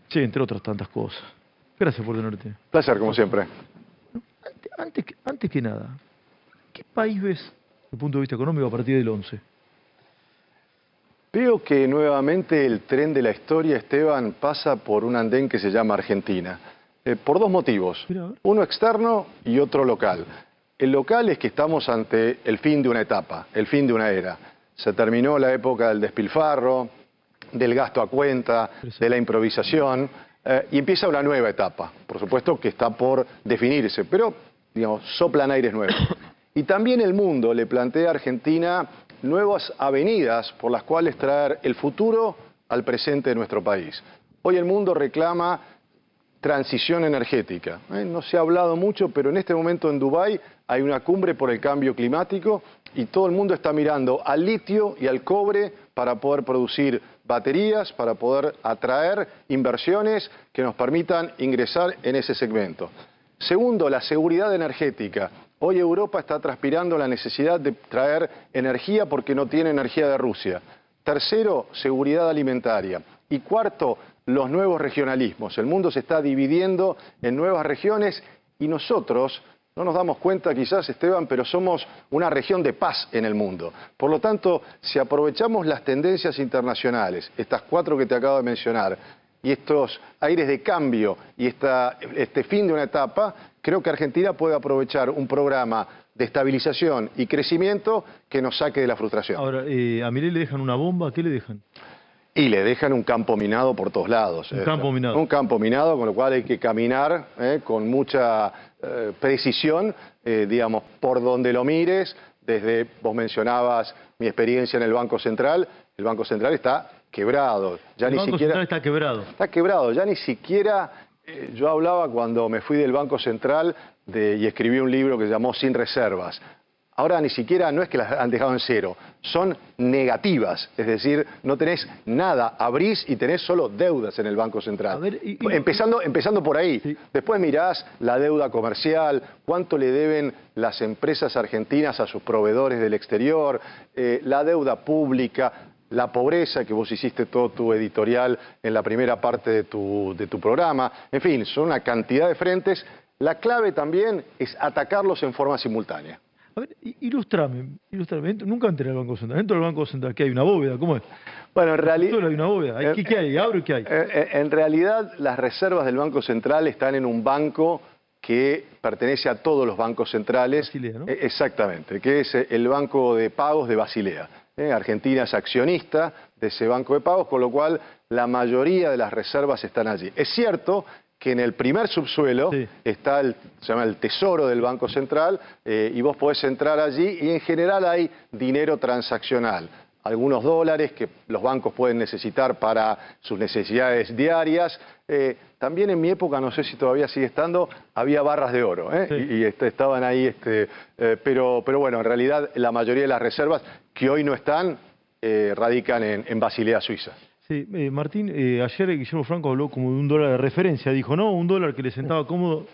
Sí, entre otras tantas cosas. Gracias por tenerte. Placer, como siempre. Antes que nada, ¿qué país ves desde el punto de vista económico a partir del 11? Veo que nuevamente el tren de la historia, Esteban, pasa por un andén que se llama Argentina. Por dos motivos. Mira, a ver. Uno externo y otro local. El local es que estamos ante el fin de una etapa, el fin de una era. Se terminó la época del despilfarro, del gasto a cuenta, de la improvisación, y empieza una nueva etapa. Por supuesto que está por definirse, pero, digamos, soplan aires nuevos. Y también el mundo le plantea a Argentina nuevas avenidas por las cuales traer el futuro al presente de nuestro país. Hoy el mundo reclama transición energética. No se ha hablado mucho, pero en este momento en Dubái hay una cumbre por el cambio climático y todo el mundo está mirando al litio y al cobre para poder producir baterías, para poder atraer inversiones que nos permitan ingresar en ese segmento. Segundo, la seguridad energética. Hoy Europa está transpirando la necesidad de traer energía porque no tiene energía de Rusia. Tercero, seguridad alimentaria. Y cuarto, los nuevos regionalismos. El mundo se está dividiendo en nuevas regiones y nosotros no nos damos cuenta quizás, Esteban, pero somos una región de paz en el mundo. Por lo tanto, si aprovechamos las tendencias internacionales, estas cuatro que te acabo de mencionar, y estos aires de cambio y este fin de una etapa, creo que Argentina puede aprovechar un programa de estabilización y crecimiento que nos saque de la frustración. Ahora, a Milei le dejan una bomba, ¿qué le dejan? Y le dejan un campo minado por todos lados. Un campo minado. Un campo minado, con lo cual hay que caminar con mucha precisión, digamos, por donde lo mires. Desde, vos mencionabas mi experiencia en el Banco Central. El Banco Central está quebrado. El Banco Central está quebrado. Está quebrado, ya ni siquiera... yo hablaba cuando me fui del Banco Central y escribí un libro que se llamó Sin Reservas. Ahora ni siquiera no es que las han dejado en cero, son negativas, es decir, no tenés nada, abrís y tenés solo deudas en el Banco Central. A ver, empezando por ahí, sí. Después mirás la deuda comercial, cuánto le deben las empresas argentinas a sus proveedores del exterior, la deuda pública, la pobreza, que vos hiciste todo tu editorial en la primera parte de tu programa, en fin, son una cantidad de frentes. La clave también es atacarlos en forma simultánea. A ver, ilústrame. Nunca entré al Banco Central. Dentro del Banco Central, ¿qué hay? ¿Una bóveda? ¿Cómo es? Bueno, en realidad... Hay una bóveda. ¿Qué hay? ¿Abro y qué hay? En realidad, las reservas del Banco Central están en un banco que pertenece a todos los bancos centrales. Basilea, ¿no? Exactamente, que es el Banco de Pagos de Basilea. Argentina es accionista de ese banco de pagos, con lo cual la mayoría de las reservas están allí. Es cierto que en el primer subsuelo está se llama el Tesoro del Banco Central, y vos podés entrar allí y en general hay dinero transaccional. Algunos dólares que los bancos pueden necesitar para sus necesidades diarias. También en mi época, no sé si todavía sigue estando, había barras de oro, y estaban ahí, pero bueno, en realidad la mayoría de las reservas que hoy no están radican en Basilea, Suiza. Sí, Martín, ayer Guillermo Franco habló como de un dólar de referencia, dijo, ¿no? Un dólar que le sentaba cómodo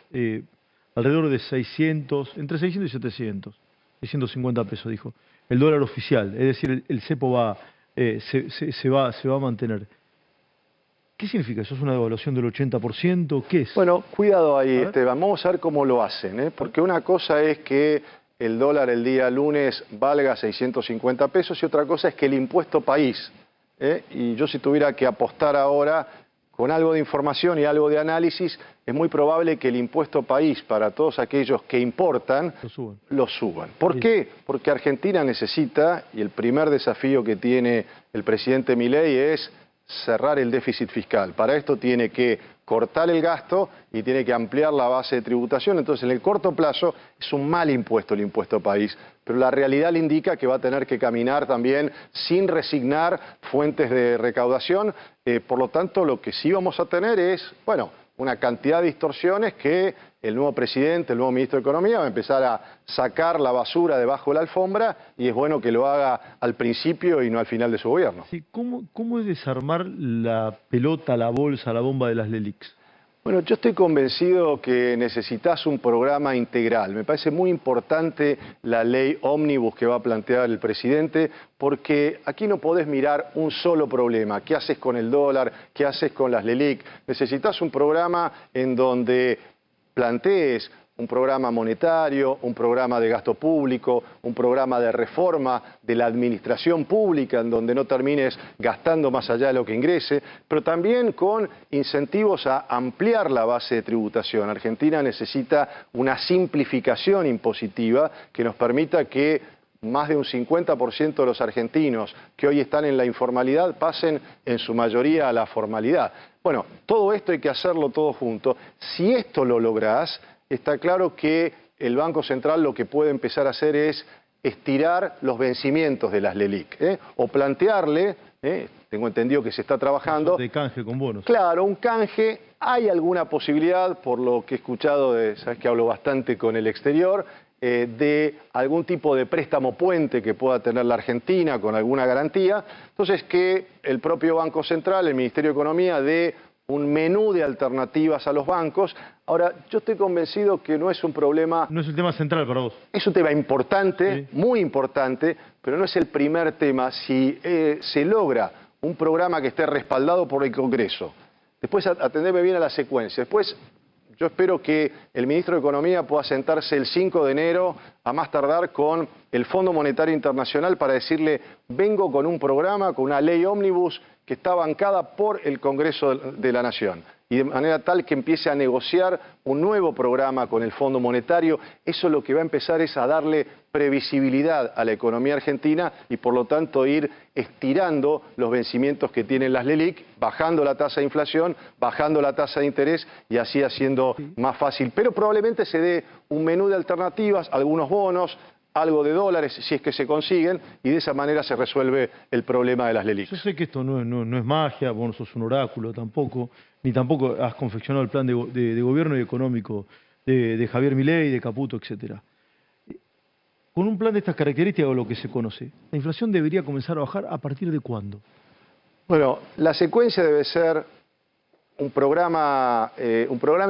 alrededor de 600, entre 600 y 700, 650 pesos, dijo. El dólar oficial, es decir, el cepo se va a mantener. ¿Qué significa eso? ¿Es una devaluación del 80%? ¿Qué es? Bueno, cuidado ahí, Esteban, vamos a ver cómo lo hacen, porque una cosa es que el dólar el día lunes valga 650 pesos y otra cosa es que el impuesto país, y yo si tuviera que apostar ahora con algo de información y algo de análisis, es muy probable que el impuesto país para todos aquellos que importan lo suban. ¿Por qué? Porque Argentina necesita, y el primer desafío que tiene el presidente Milei es cerrar el déficit fiscal. Para esto tiene que cortar el gasto y tiene que ampliar la base de tributación. Entonces, en el corto plazo es un mal impuesto el impuesto país, pero la realidad le indica que va a tener que caminar también sin resignar fuentes de recaudación. Por lo tanto, lo que sí vamos a tener es, bueno, una cantidad de distorsiones que el nuevo presidente, el nuevo ministro de Economía va a empezar a sacar la basura debajo de la alfombra y es bueno que lo haga al principio y no al final de su gobierno. Sí, ¿cómo es desarmar la pelota, la bolsa, la bomba de las LELIQs? Bueno, yo estoy convencido que necesitas un programa integral. Me parece muy importante la ley ómnibus que va a plantear el presidente, porque aquí no podés mirar un solo problema. ¿Qué haces con el dólar? ¿Qué haces con las LELIQ? Necesitas un programa en donde plantees un programa monetario, un programa de gasto público, un programa de reforma de la administración pública, en donde no termines gastando más allá de lo que ingrese, pero también con incentivos a ampliar la base de tributación. Argentina necesita una simplificación impositiva que nos permita que más de un 50% de los argentinos que hoy están en la informalidad pasen en su mayoría a la formalidad. Bueno, todo esto hay que hacerlo todo junto. Si esto lo lográs, está claro que el Banco Central lo que puede empezar a hacer es estirar los vencimientos de las LELIQ, o plantearle, tengo entendido que se está trabajando... De canje con bonos. Claro, un canje, hay alguna posibilidad, por lo que he escuchado, sabes que hablo bastante con el exterior, de algún tipo de préstamo puente que pueda tener la Argentina con alguna garantía. Entonces, que el propio Banco Central, el Ministerio de Economía, dé un menú de alternativas a los bancos. Ahora, yo estoy convencido que no es un problema... No es el tema central para vos. Es un tema importante, sí, muy importante, pero no es el primer tema. Si se logra un programa que esté respaldado por el Congreso, después atendeme bien a la secuencia, después yo espero que el ministro de Economía pueda sentarse el 5 de enero, a más tardar, con el Fondo Monetario Internacional para decirle: vengo con un programa, con una ley ómnibus que está bancada por el Congreso de la Nación, y de manera tal que empiece a negociar un nuevo programa con el Fondo Monetario. Eso lo que va a empezar es a darle previsibilidad a la economía argentina y por lo tanto ir estirando los vencimientos que tienen las LELIQ, bajando la tasa de inflación, bajando la tasa de interés y así haciendo más fácil. Pero probablemente se dé un menú de alternativas, algunos bonos, algo de dólares, si es que se consiguen, y de esa manera se resuelve el problema de las LELIQ. Yo sé que esto no es magia, vos no sos un oráculo tampoco, ni tampoco has confeccionado el plan de gobierno y económico de Javier Milei, de Caputo, etcétera. Con un plan de estas características, o lo que se conoce, ¿la inflación debería comenzar a bajar a partir de cuándo? Bueno, la secuencia debe ser un programa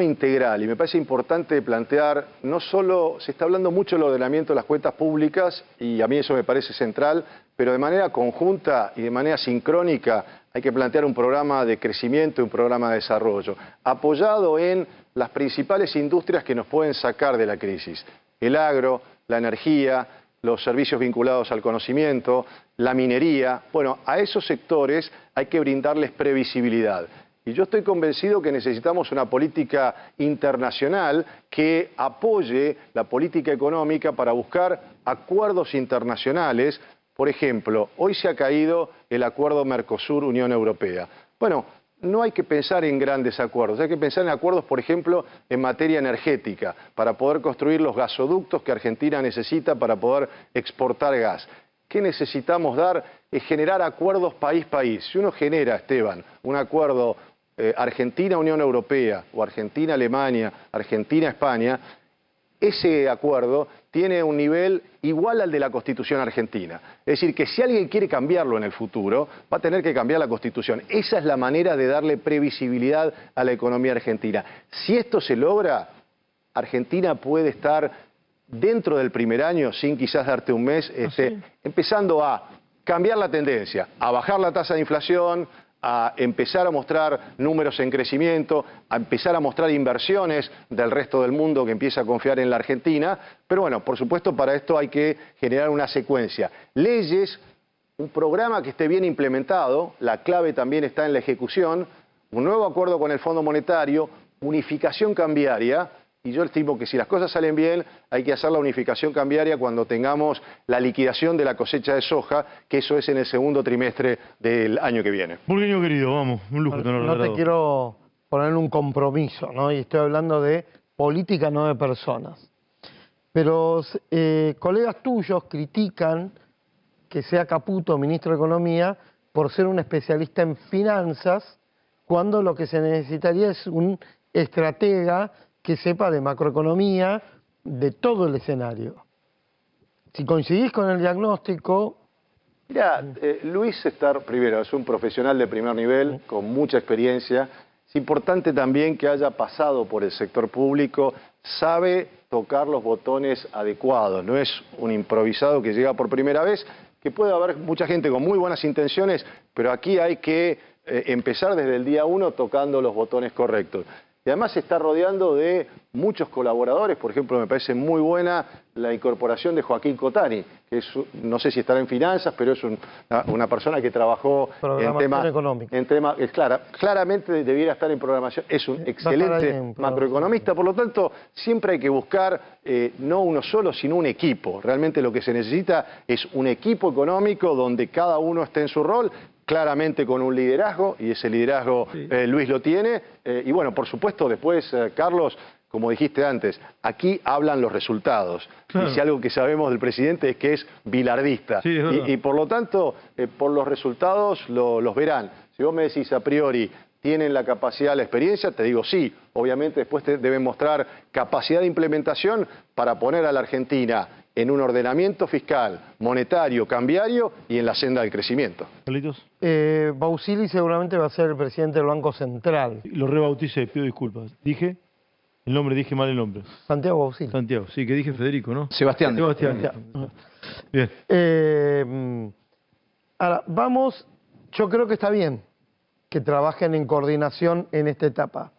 integral, y me parece importante plantear, no solo, se está hablando mucho del ordenamiento de las cuentas públicas, y a mí eso me parece central, pero de manera conjunta y de manera sincrónica hay que plantear un programa de crecimiento y un programa de desarrollo, apoyado en las principales industrias que nos pueden sacar de la crisis: el agro, la energía, los servicios vinculados al conocimiento, la minería. Bueno, a esos sectores hay que brindarles previsibilidad. Y yo estoy convencido que necesitamos una política internacional que apoye la política económica para buscar acuerdos internacionales. Por ejemplo, hoy se ha caído el acuerdo Mercosur-Unión Europea. Bueno, no hay que pensar en grandes acuerdos, hay que pensar en acuerdos, por ejemplo, en materia energética, para poder construir los gasoductos que Argentina necesita para poder exportar gas. ¿Qué necesitamos dar? Es generar acuerdos país-país. Si uno genera, Esteban, un acuerdo Argentina-Unión Europea o Argentina-Alemania, Argentina-España, ese acuerdo tiene un nivel igual al de la Constitución argentina. Es decir, que si alguien quiere cambiarlo en el futuro, va a tener que cambiar la Constitución. Esa es la manera de darle previsibilidad a la economía argentina. Si esto se logra, Argentina puede estar dentro del primer año, sin quizás darte un mes, empezando a cambiar la tendencia, a bajar la tasa de inflación, a empezar a mostrar números en crecimiento, a empezar a mostrar inversiones del resto del mundo que empieza a confiar en la Argentina. Pero bueno, por supuesto, para esto hay que generar una secuencia. Leyes, un programa que esté bien implementado, la clave también está en la ejecución, un nuevo acuerdo con el Fondo Monetario, unificación cambiaria. Y yo estimo que si las cosas salen bien, hay que hacer la unificación cambiaria cuando tengamos la liquidación de la cosecha de soja, que eso es en el segundo trimestre del año que viene. Burgueño querido, vamos, un lujo tenerlo. No te quiero poner un compromiso, ¿no? Y estoy hablando de política, no de personas. Pero colegas tuyos critican que sea Caputo ministro de Economía por ser un especialista en finanzas, cuando lo que se necesitaría es un estratega que sepa de macroeconomía, de todo el escenario. Si coincidís con el diagnóstico... Mirá, Luis Estar, primero, es un profesional de primer nivel, con mucha experiencia. Es importante también que haya pasado por el sector público, sabe tocar los botones adecuados, no es un improvisado que llega por primera vez, que puede haber mucha gente con muy buenas intenciones, pero aquí hay que empezar desde el día 1 tocando los botones correctos. Y además se está rodeando de muchos colaboradores. Por ejemplo, me parece muy buena la incorporación de Joaquín Cotani, que es, no sé si estará en finanzas, pero es una persona que trabajó en temas económicos. Claramente debiera estar en programación. Es un excelente macroeconomista. Por lo tanto, siempre hay que buscar no uno solo, sino un equipo. Realmente lo que se necesita es un equipo económico donde cada uno esté en su rol, claramente con un liderazgo, y ese liderazgo Luis lo tiene. Y bueno, por supuesto, después, Carlos, como dijiste antes, aquí hablan los resultados. Claro. Y si algo que sabemos del presidente es que es bilardista. Sí, y por lo tanto, por los resultados los verán. Si vos me decís a priori, ¿tienen la capacidad, la experiencia? Te digo sí. Obviamente después te deben mostrar capacidad de implementación para poner a la Argentina en un ordenamiento fiscal, monetario, cambiario y en la senda del crecimiento. ¿Carlitos? Bausili seguramente va a ser el presidente del Banco Central. Lo rebauticé, pido disculpas. Dije mal el nombre. Santiago Bausili. Santiago, sí, que dije Federico, ¿no? Sebastián. Bien. Ahora, yo creo que está bien que trabajen en coordinación en esta etapa.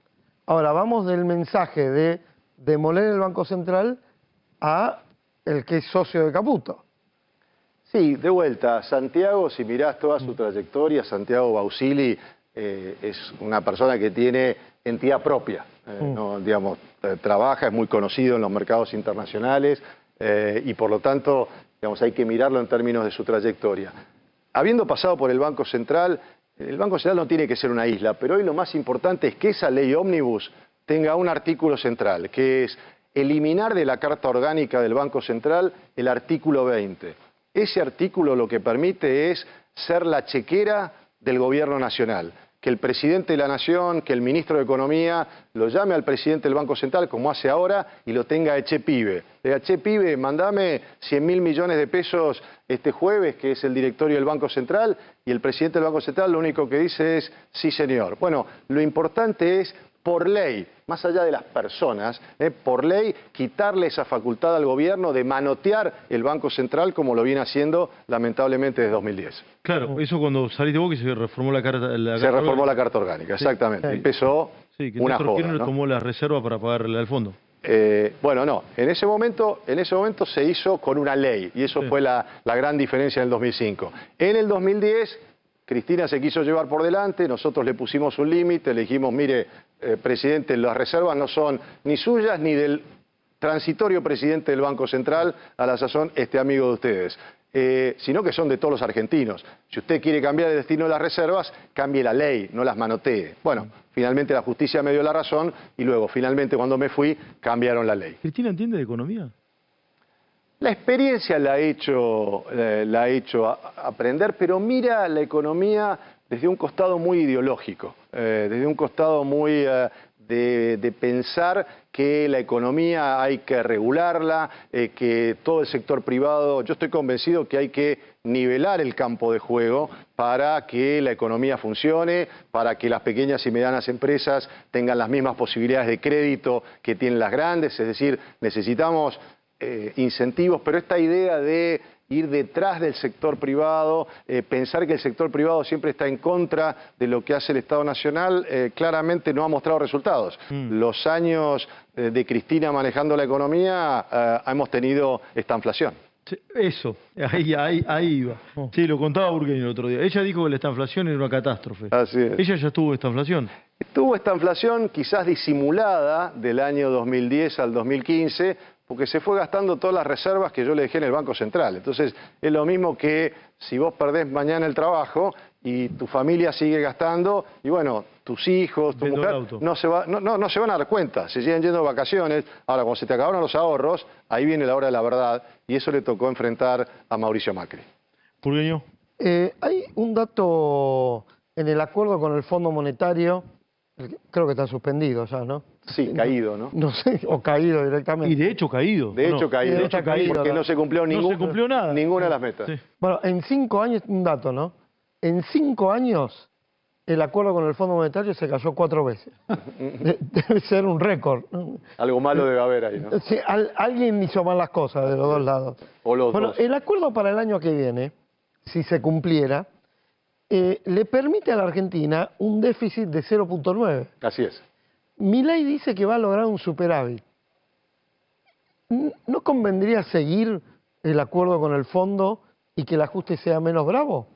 Ahora, vamos del mensaje de demoler el Banco Central a el que es socio de Caputo. Sí, de vuelta, Santiago, si mirás toda su trayectoria, Santiago Bausili es una persona que tiene entidad propia, ¿no? Digamos, trabaja, es muy conocido en los mercados internacionales y por lo tanto, digamos, hay que mirarlo en términos de su trayectoria. Habiendo pasado por el Banco Central no tiene que ser una isla, pero hoy lo más importante es que esa ley ómnibus tenga un artículo central, que es eliminar de la Carta Orgánica del Banco Central el artículo 20. Ese artículo lo que permite es ser la chequera del gobierno nacional. Que el presidente de la Nación, que el ministro de Economía lo llame al presidente del Banco Central, como hace ahora, y lo tenga eche pibe. Le diga, che pibe, mandame 100.000 millones de pesos este jueves, que es el directorio del Banco Central, y el presidente del Banco Central lo único que dice es, sí señor. Bueno, lo importante es, por ley, más allá de las personas, por ley, quitarle esa facultad al gobierno de manotear el Banco Central como lo viene haciendo lamentablemente desde 2010. Claro, eso cuando saliste vos que se reformó la Carta Orgánica. Se reformó la Carta Orgánica, exactamente. Sí. Empezó una joda, ¿no? Tomó la reserva para pagarle al fondo. Bueno, no, en ese momento se hizo con una ley y eso fue la gran diferencia en el 2005. En el 2010... Cristina se quiso llevar por delante, nosotros le pusimos un límite, le dijimos, mire, presidente, las reservas no son ni suyas ni del transitorio presidente del Banco Central, a la sazón, amigo de ustedes, sino que son de todos los argentinos. Si usted quiere cambiar el destino de las reservas, cambie la ley, no las manotee. Bueno, finalmente la justicia me dio la razón y luego, finalmente, cuando me fui, cambiaron la ley. ¿Cristina entiende de economía? La experiencia la ha hecho aprender, pero mira la economía desde un costado muy ideológico, desde un costado muy de pensar que la economía hay que regularla, que todo el sector privado, yo estoy convencido que hay que nivelar el campo de juego para que la economía funcione, para que las pequeñas y medianas empresas tengan las mismas posibilidades de crédito que tienen las grandes, es decir, necesitamos incentivos, pero esta idea de ir detrás del sector privado, pensar que el sector privado siempre está en contra de lo que hace el Estado Nacional, claramente no ha mostrado resultados. Los años de Cristina manejando la economía, hemos tenido esta inflación. Eso, ahí iba. Sí, lo contaba Burgueño el otro día. Ella dijo que la estanflación era una catástrofe. Así es. ¿Ella ya tuvo esta inflación? Tuvo esta inflación quizás disimulada del año 2010 al 2015, porque se fue gastando todas las reservas que yo le dejé en el Banco Central. Entonces, es lo mismo que si vos perdés mañana el trabajo y tu familia sigue gastando, y bueno, tus hijos, tu mujer, no se van a dar cuenta, se siguen yendo de vacaciones. Ahora, cuando se te acabaron los ahorros, ahí viene la hora de la verdad, y eso le tocó enfrentar a Mauricio Macri. Burgueño. Hay un dato en el acuerdo con el Fondo Monetario, creo que está suspendido ya, ¿no? Sí, caído, ¿no? No sé, o caído directamente. Y de hecho caído. De hecho caído, porque no se cumplió ninguna de las metas. Sí. Bueno, en 5 años, un dato, ¿no? En 5 años el acuerdo con el Fondo Monetario se cayó 4 veces. Debe ser un récord. Algo malo debe haber ahí, ¿no? Sí, alguien hizo mal las cosas de los dos lados. O los Bueno, dos. el acuerdo para el año que viene, si se cumpliera, le permite a la Argentina un déficit de 0,9. Así es. Milei dice que va a lograr un superávit. ¿No convendría seguir el acuerdo con el fondo y que el ajuste sea menos bravo?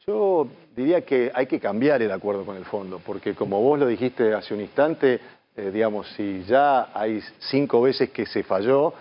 Yo diría que hay que cambiar el acuerdo con el fondo, porque como vos lo dijiste hace un instante, digamos, si ya hay 5 veces que se falló,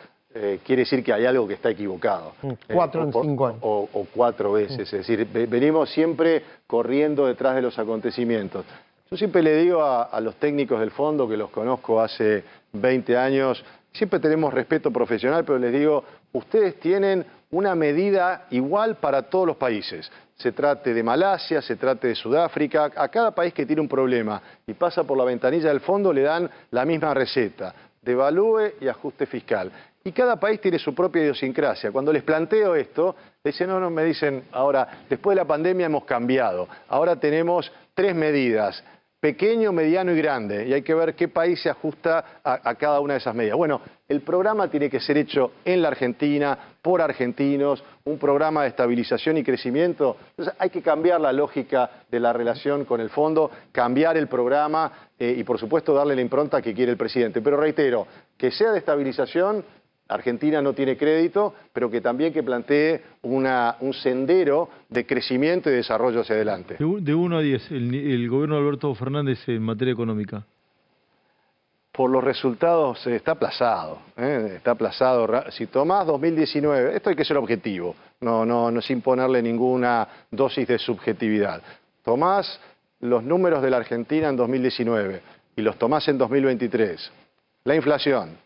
quiere decir que hay algo que está equivocado. 4 en 5 años. O 4 veces, es decir, venimos siempre corriendo detrás de los acontecimientos. Yo siempre le digo a los técnicos del fondo, que los conozco hace 20 años, siempre tenemos respeto profesional, pero les digo, ustedes tienen una medida igual para todos los países. Se trate de Malasia, se trate de Sudáfrica, a cada país que tiene un problema y pasa por la ventanilla del fondo le dan la misma receta, devalúe y ajuste fiscal. Y cada país tiene su propia idiosincrasia. Cuando les planteo esto, dicen, no, me dicen, ahora, después de la pandemia hemos cambiado, ahora tenemos 3 medidas, pequeño, mediano y grande, y hay que ver qué país se ajusta a cada una de esas medidas. Bueno, el programa tiene que ser hecho en la Argentina, por argentinos, un programa de estabilización y crecimiento. Entonces hay que cambiar la lógica de la relación con el fondo, cambiar el programa y por supuesto darle la impronta que quiere el presidente. Pero reitero, que sea de estabilización, Argentina no tiene crédito, pero que también que plantee un sendero de crecimiento y desarrollo hacia adelante. De 1 a 10, el gobierno de Alberto Fernández en materia económica. Por los resultados está aplazado, está aplazado. Si tomás 2019, esto hay que ser objetivo, no sin ponerle ninguna dosis de subjetividad. Tomás los números de la Argentina en 2019 y los tomás en 2023. La inflación,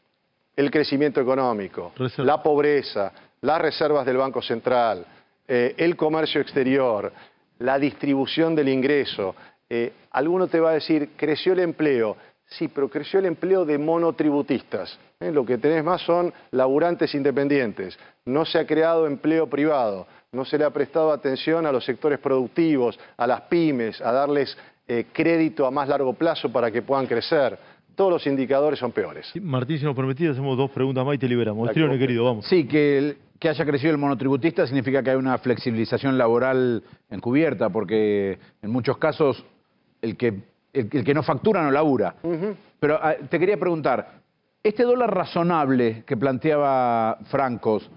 el crecimiento económico, la pobreza, las reservas del Banco Central, el comercio exterior, la distribución del ingreso. Alguno te va a decir, creció el empleo. Sí, pero creció el empleo de monotributistas. Lo que tenés más son laburantes independientes. No se ha creado empleo privado. No se le ha prestado atención a los sectores productivos, a las pymes, a darles crédito a más largo plazo para que puedan crecer. Todos los indicadores son peores. Sí, Martín, si nos permitís, hacemos 2 preguntas más y te liberamos. Escribano, querido, vamos. Sí, que haya crecido el monotributista significa que hay una flexibilización laboral encubierta, porque en muchos casos el que no factura no labura. Pero te quería preguntar, este dólar razonable que planteaba Francos,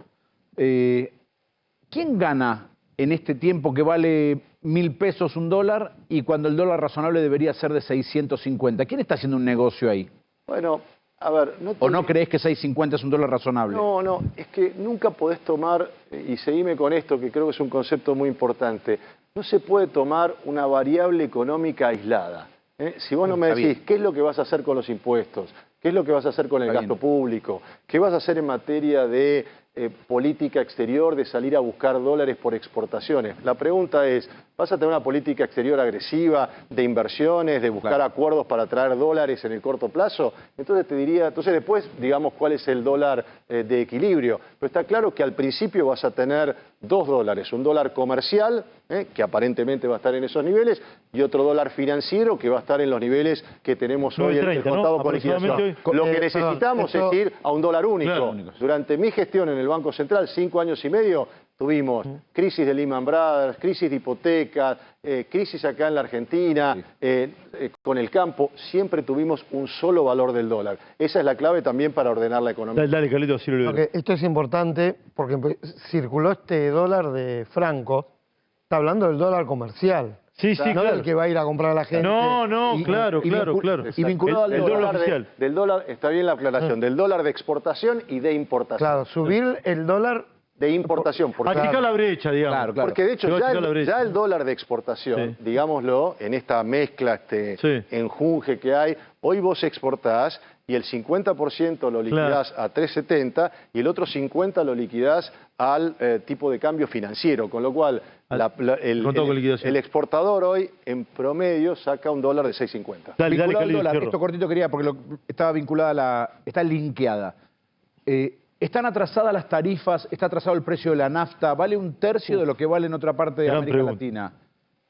¿quién gana en este tiempo que vale 1.000 pesos un dólar y cuando el dólar razonable debería ser de 650? ¿Quién está haciendo un negocio ahí? Bueno, a ver... ¿O no crees que 650 es un dólar razonable? No, es que nunca podés tomar, y seguime con esto que creo que es un concepto muy importante, no se puede tomar una variable económica aislada. Si vos no me decís qué es lo que vas a hacer con los impuestos, qué es lo que vas a hacer con el gasto público, qué vas a hacer en materia de política exterior, de salir a buscar dólares por exportaciones. La pregunta es, ¿vas a tener una política exterior agresiva, de inversiones, de buscar acuerdos para traer dólares en el corto plazo? Entonces te diría, entonces después digamos cuál es el dólar de equilibrio. Pero está claro que al principio vas a tener 2 dólares, un dólar comercial, que aparentemente va a estar en esos niveles, y otro dólar financiero que va a estar en los niveles que tenemos hoy en el contado con liquidación. Lo que necesitamos es ir a un dólar único. Claro. Durante mi gestión en el Banco Central, 5 años y medio, tuvimos crisis de Lehman Brothers, crisis de hipotecas, crisis acá en la Argentina, con el campo, siempre tuvimos un solo valor del dólar. Esa es la clave también para ordenar la economía. Dale, Carlito, así lo leo. Esto es importante porque circuló este dólar de Franco, está hablando del dólar comercial. Sí, no claro. del que va a ir a comprar a la gente. No, claro. Y vinculado al dólar oficial. Del dólar, está bien la aclaración, del dólar de exportación y de importación. Claro, subir el dólar de importación. Achicar la brecha, digamos. Claro. Porque de hecho ya el dólar de exportación, digámoslo, en esta mezcla, enjunje que hay, hoy vos exportás y el 50% lo liquidás a 3.70 y el otro 50% lo liquidás al tipo de cambio financiero, con lo cual el exportador hoy en promedio saca un dólar de 6.50. Vinculado al dólar, esto cortito quería, porque estaba vinculada está linkeada. ¿Están atrasadas las tarifas? ¿Está atrasado el precio de la nafta? ¿Vale un tercio de lo que vale en otra parte de América Latina?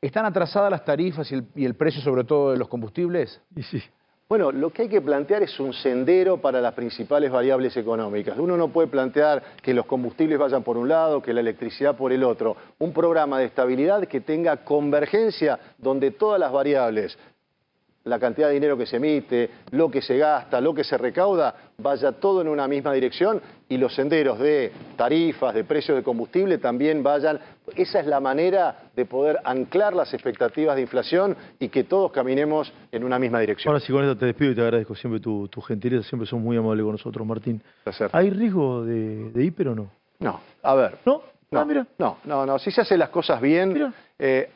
¿Están atrasadas las tarifas y el precio, sobre todo, de los combustibles? Y sí. Bueno, lo que hay que plantear es un sendero para las principales variables económicas. Uno no puede plantear que los combustibles vayan por un lado, que la electricidad por el otro. Un programa de estabilidad que tenga convergencia donde todas las variables, la cantidad de dinero que se emite, lo que se gasta, lo que se recauda, vaya todo en una misma dirección y los senderos de tarifas, de precios de combustible también vayan. Esa es la manera de poder anclar las expectativas de inflación y que todos caminemos en una misma dirección. Ahora sí, con esto te despido y te agradezco siempre tu gentileza, siempre son muy amables con nosotros, Martín. Placer. ¿Hay riesgo de hiper o no? No, a ver. ¿No? No, Ah, mira. no. Si se hacen las cosas bien, Mira.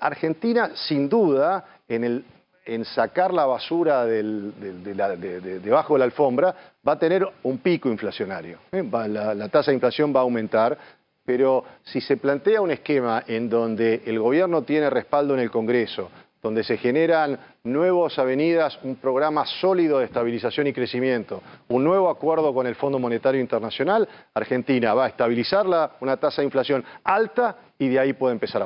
Argentina, sin duda, en sacar la basura debajo de la alfombra, va a tener un pico inflacionario. La tasa de inflación va a aumentar, pero si se plantea un esquema en donde el gobierno tiene respaldo en el Congreso, donde se generan nuevas avenidas, un programa sólido de estabilización y crecimiento, un nuevo acuerdo con el Fondo Monetario Internacional, Argentina va a estabilizar una tasa de inflación alta y de ahí puede empezar a